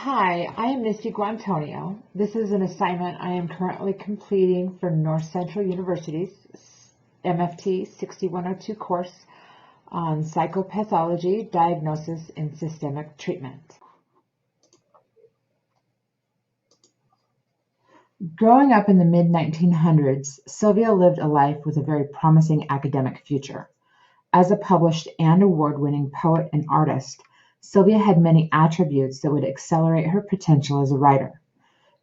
Hi, I am Misty Guantonio. This is an assignment I am currently completing for North Central University's MFT 6102 course on psychopathology, diagnosis, and systemic treatment. Growing up in the mid-1900s, Sylvia lived a life with a very promising academic future. As a published and award-winning poet and artist, Sylvia had many attributes that would accelerate her potential as a writer.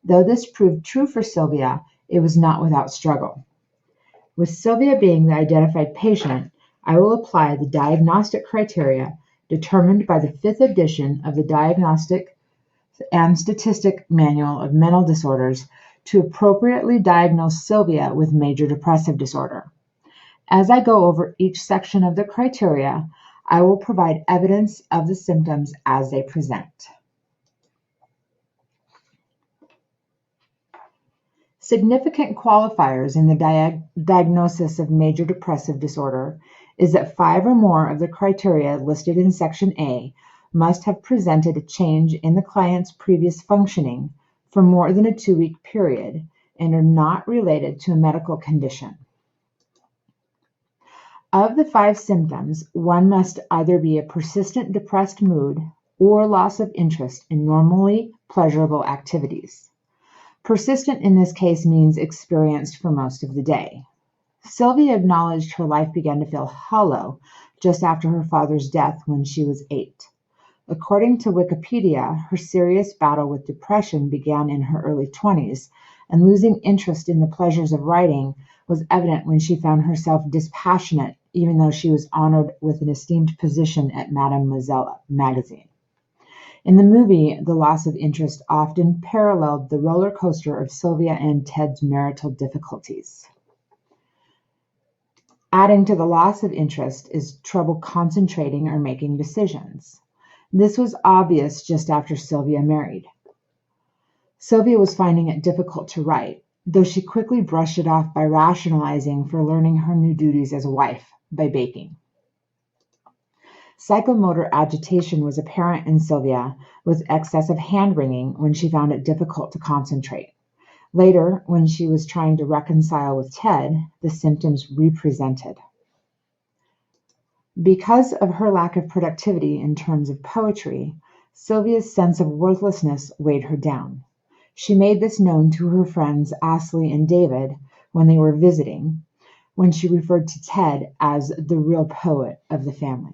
Though this proved true for Sylvia, it was not without struggle. With Sylvia being the identified patient, I will apply the diagnostic criteria determined by the 5th edition of the Diagnostic and Statistic Manual of Mental Disorders to appropriately diagnose Sylvia with major depressive disorder. As I go over each section of the criteria, I will provide evidence of the symptoms as they present. Significant qualifiers in the diagnosis of major depressive disorder is that 5 or more of the criteria listed in Section A must have presented a change in the client's previous functioning for more than a 2-week period and are not related to a medical condition. Of the 5 symptoms, one must either be a persistent depressed mood or loss of interest in normally pleasurable activities. Persistent in this case means experienced for most of the day. Sylvia acknowledged her life began to feel hollow just after her father's death when she was 8. According to Wikipedia, her serious battle with depression began in her early 20s, and losing interest in the pleasures of writing was evident when she found herself dispassionate, even though she was honored with an esteemed position at Mademoiselle magazine. In the movie, the loss of interest often paralleled the roller coaster of Sylvia and Ted's marital difficulties. Adding to the loss of interest is trouble concentrating or making decisions. This was obvious just after Sylvia married. Sylvia was finding it difficult to write, though she quickly brushed it off by rationalizing for learning her new duties as a wife by baking. Psychomotor agitation was apparent in Sylvia, with excessive hand-wringing when she found it difficult to concentrate. Later, when she was trying to reconcile with Ted, the symptoms represented. Because of her lack of productivity in terms of poetry, Sylvia's sense of worthlessness weighed her down. She made this known to her friends Ashley and David when they were visiting, when she referred to Ted as the real poet of the family.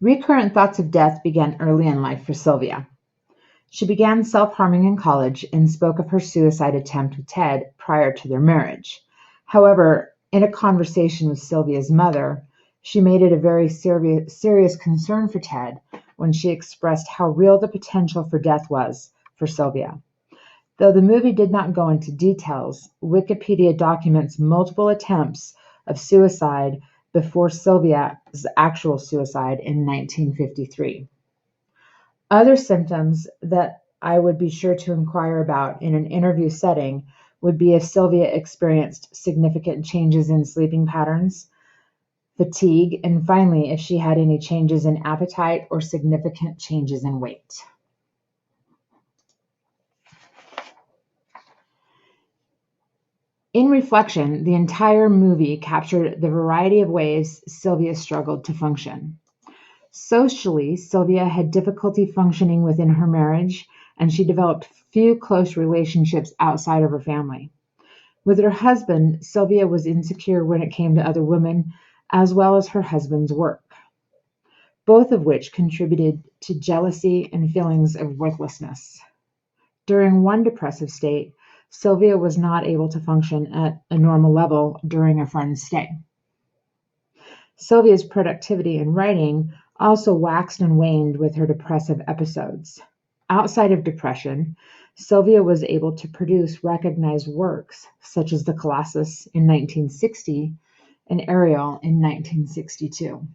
Recurrent thoughts of death began early in life for Sylvia. She began self-harming in college and spoke of her suicide attempt with Ted prior to their marriage. However, in a conversation with Sylvia's mother, she made it a very serious concern for Ted when she expressed how real the potential for death was for Sylvia. Though the movie did not go into details, Wikipedia documents multiple attempts of suicide before Sylvia's actual suicide in 1953. Other symptoms that I would be sure to inquire about in an interview setting would be if Sylvia experienced significant changes in sleeping patterns, fatigue, and finally, if she had any changes in appetite or significant changes in weight. In reflection, the entire movie captured the variety of ways Sylvia struggled to function. Socially, Sylvia had difficulty functioning within her marriage, and she developed few close relationships outside of her family. With her husband, Sylvia was insecure when it came to other women, as well as her husband's work, both of which contributed to jealousy and feelings of worthlessness. During one depressive state, Sylvia was not able to function at a normal level during a friend's stay. Sylvia's productivity in writing also waxed and waned with her depressive episodes. Outside of depression, Sylvia was able to produce recognized works such as The Colossus in 1960 and Ariel in 1962.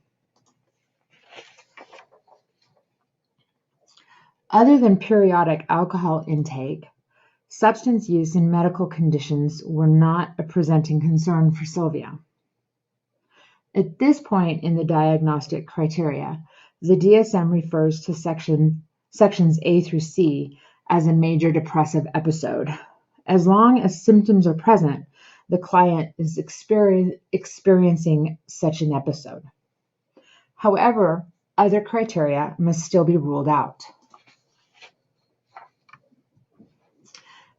Other than periodic alcohol intake, substance use and medical conditions were not a presenting concern for Sylvia. At this point in the diagnostic criteria, the DSM refers to sections A through C as a major depressive episode. As long as symptoms are present, the client is experiencing such an episode. However, other criteria must still be ruled out.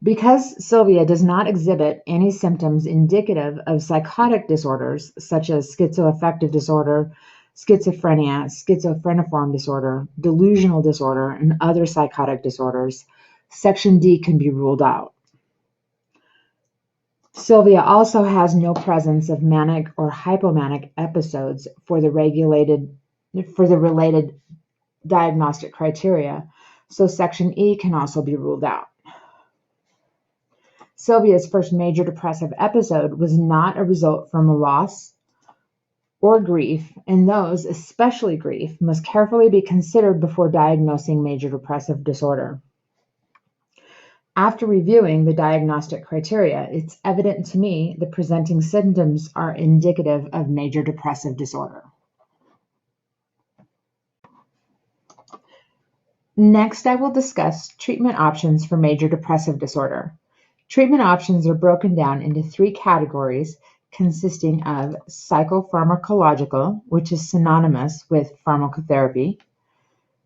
Because Sylvia does not exhibit any symptoms indicative of psychotic disorders such as schizoaffective disorder, schizophrenia, schizophreniform disorder, delusional disorder, and other psychotic disorders, Section D can be ruled out. Sylvia also has no presence of manic or hypomanic episodes for the related diagnostic criteria, so Section E can also be ruled out. Sylvia's first major depressive episode was not a result from a loss or grief, and those, especially grief, must carefully be considered before diagnosing major depressive disorder. After reviewing the diagnostic criteria, it's evident to me the presenting symptoms are indicative of major depressive disorder. Next, I will discuss treatment options for major depressive disorder. Treatment options are broken down into three categories consisting of psychopharmacological, which is synonymous with pharmacotherapy,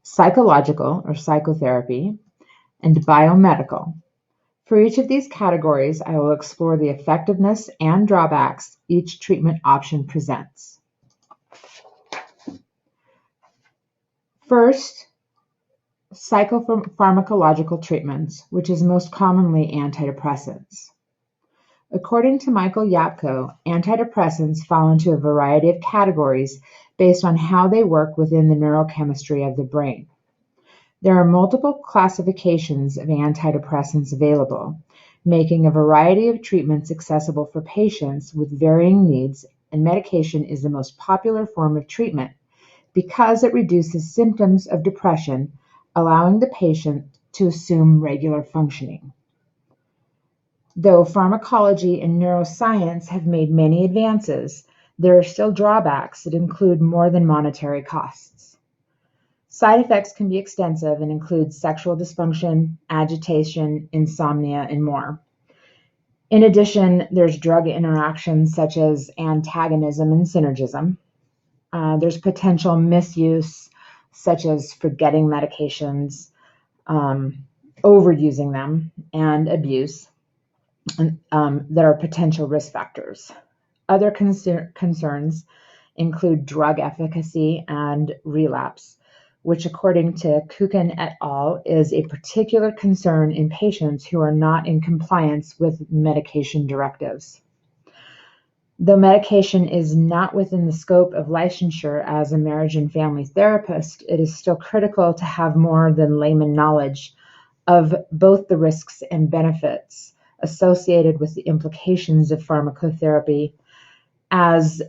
psychological or psychotherapy, and biomedical. For each of these categories, I will explore the effectiveness and drawbacks each treatment option presents. First, psychopharmacological treatments, which is most commonly antidepressants. According to Michael Yapko, antidepressants fall into a variety of categories based on how they work within the neurochemistry of the brain. There are multiple classifications of antidepressants available, making a variety of treatments accessible for patients with varying needs, and medication is the most popular form of treatment because it reduces symptoms of depression, allowing the patient to assume regular functioning. Though pharmacology and neuroscience have made many advances, there are still drawbacks that include more than monetary costs. Side effects can be extensive and include sexual dysfunction, agitation, insomnia, and more. In addition, there's drug interactions such as antagonism and synergism. There's potential misuse, such as forgetting medications, overusing them, and abuse that are potential risk factors. Other concerns include drug efficacy and relapse, which according to Kukin et al. Is a particular concern in patients who are not in compliance with medication directives. Though medication is not within the scope of licensure as a marriage and family therapist, it is still critical to have more than layman knowledge of both the risks and benefits associated with the implications of pharmacotherapy, as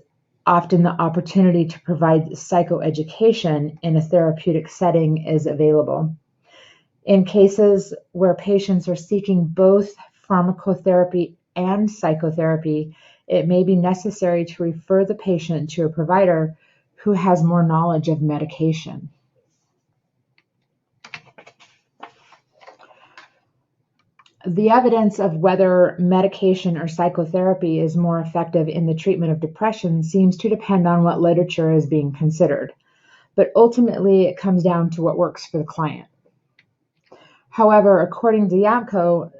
often the opportunity to provide psychoeducation in a therapeutic setting is available. In cases where patients are seeking both pharmacotherapy and psychotherapy, it may be necessary to refer the patient to a provider who has more knowledge of medication. The evidence of whether medication or psychotherapy is more effective in the treatment of depression seems to depend on what literature is being considered, but ultimately it comes down to what works for the client. However, according to Yapko,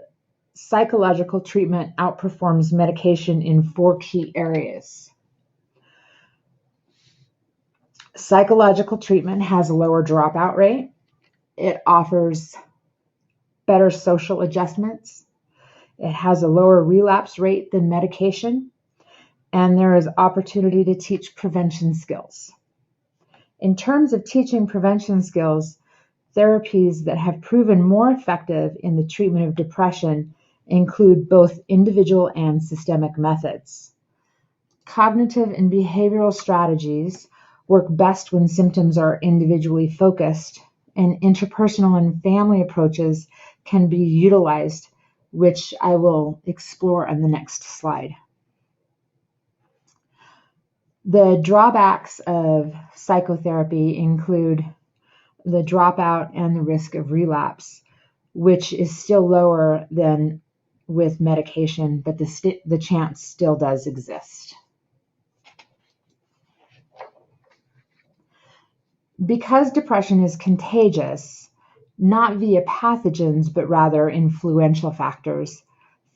psychological treatment outperforms medication in 4 key areas. Psychological treatment has a lower dropout rate. It offers better social adjustments. It has a lower relapse rate than medication, and there is opportunity to teach prevention skills. In terms of teaching prevention skills, therapies that have proven more effective in the treatment of depression include both individual and systemic methods. Cognitive and behavioral strategies work best when symptoms are individually focused, and interpersonal and family approaches can be utilized, which I will explore on the next slide. The drawbacks of psychotherapy include the dropout and the risk of relapse, which is still lower than with medication, but the chance still does exist. Because depression is contagious, not via pathogens, but rather influential factors,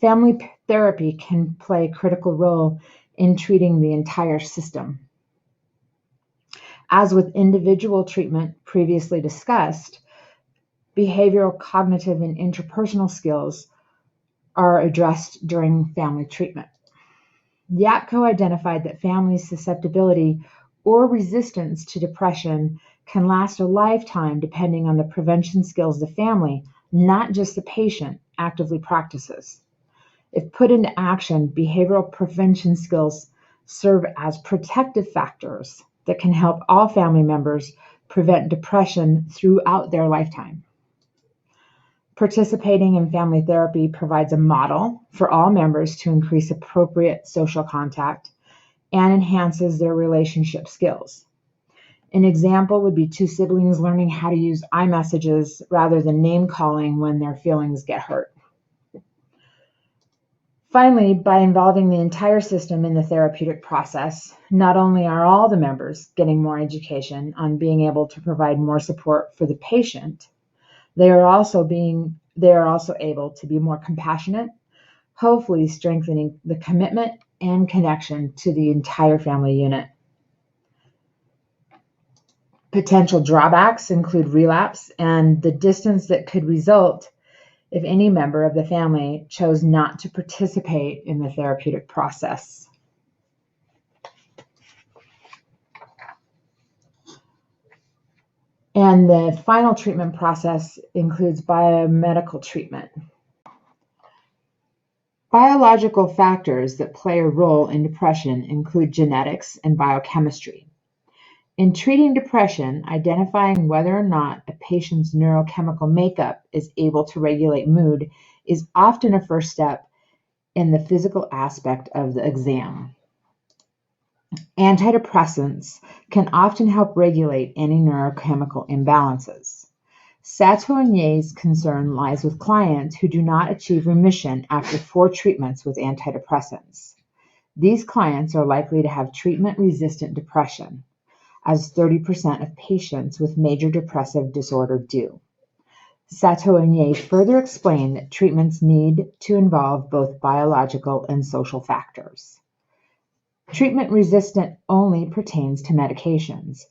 family therapy can play a critical role in treating the entire system. As with individual treatment previously discussed, behavioral, cognitive, and interpersonal skills are addressed during family treatment. Yapko identified that families' susceptibility or resistance to depression can last a lifetime depending on the prevention skills the family, not just the patient, actively practices. If put into action, behavioral prevention skills serve as protective factors that can help all family members prevent depression throughout their lifetime. Participating in family therapy provides a model for all members to increase appropriate social contact and enhances their relationship skills. An example would be two siblings learning how to use iMessages rather than name calling when their feelings get hurt. Finally, by involving the entire system in the therapeutic process, not only are all the members getting more education on being able to provide more support for the patient, they are also able to be more compassionate, hopefully strengthening the commitment and connection to the entire family unit. Potential drawbacks include relapse and the distance that could result if any member of the family chose not to participate in the therapeutic process. And the final treatment process includes biomedical treatment. Biological factors that play a role in depression include genetics and biochemistry. In treating depression, identifying whether or not a patient's neurochemical makeup is able to regulate mood is often a first step in the physical aspect of the exam. Antidepressants can often help regulate any neurochemical imbalances. Satoye's concern lies with clients who do not achieve remission after 4 treatments with antidepressants. These clients are likely to have treatment-resistant depression, as 30% of patients with major depressive disorder do. Satoye further explained that treatments need to involve both biological and social factors. Treatment-resistant only pertains to medications.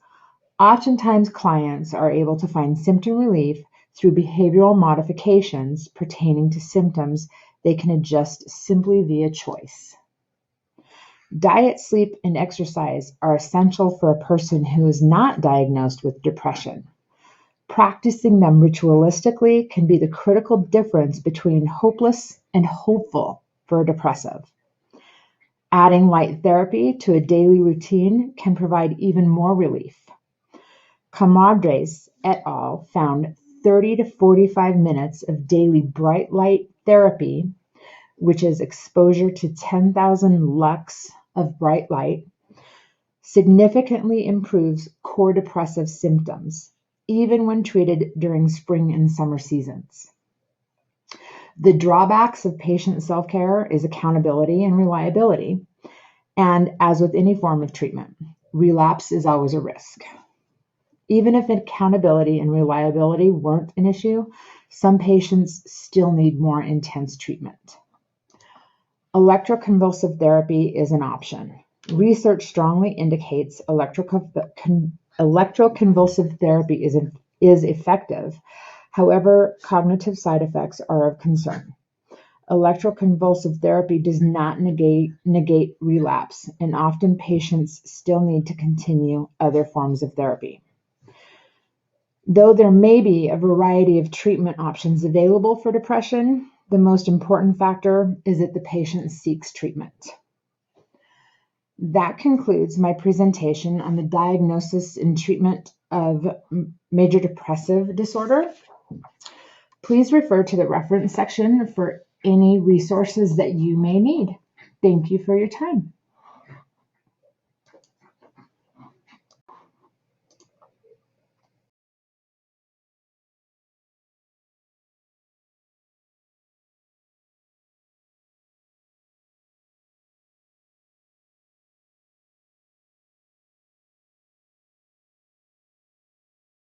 Oftentimes, clients are able to find symptom relief through behavioral modifications pertaining to symptoms they can adjust simply via choice. Diet, sleep, and exercise are essential for a person who is not diagnosed with depression. Practicing them ritualistically can be the critical difference between hopeless and hopeful for a depressive. Adding light therapy to a daily routine can provide even more relief. Comadres et al. Found 30 to 45 minutes of daily bright light therapy, which is exposure to 10,000 lux of bright light, significantly improves core depressive symptoms, even when treated during spring and summer seasons. The drawbacks of patient self-care is accountability and reliability, and as with any form of treatment, relapse is always a risk. Even if accountability and reliability weren't an issue, some patients still need more intense treatment. Electroconvulsive therapy is an option. Research strongly indicates electroconvulsive therapy is effective. However, cognitive side effects are of concern. Electroconvulsive therapy does not negate relapse, and often patients still need to continue other forms of therapy. Though there may be a variety of treatment options available for depression, the most important factor is that the patient seeks treatment. That concludes my presentation on the diagnosis and treatment of major depressive disorder. Please refer to the reference section for any resources that you may need. Thank you for your time.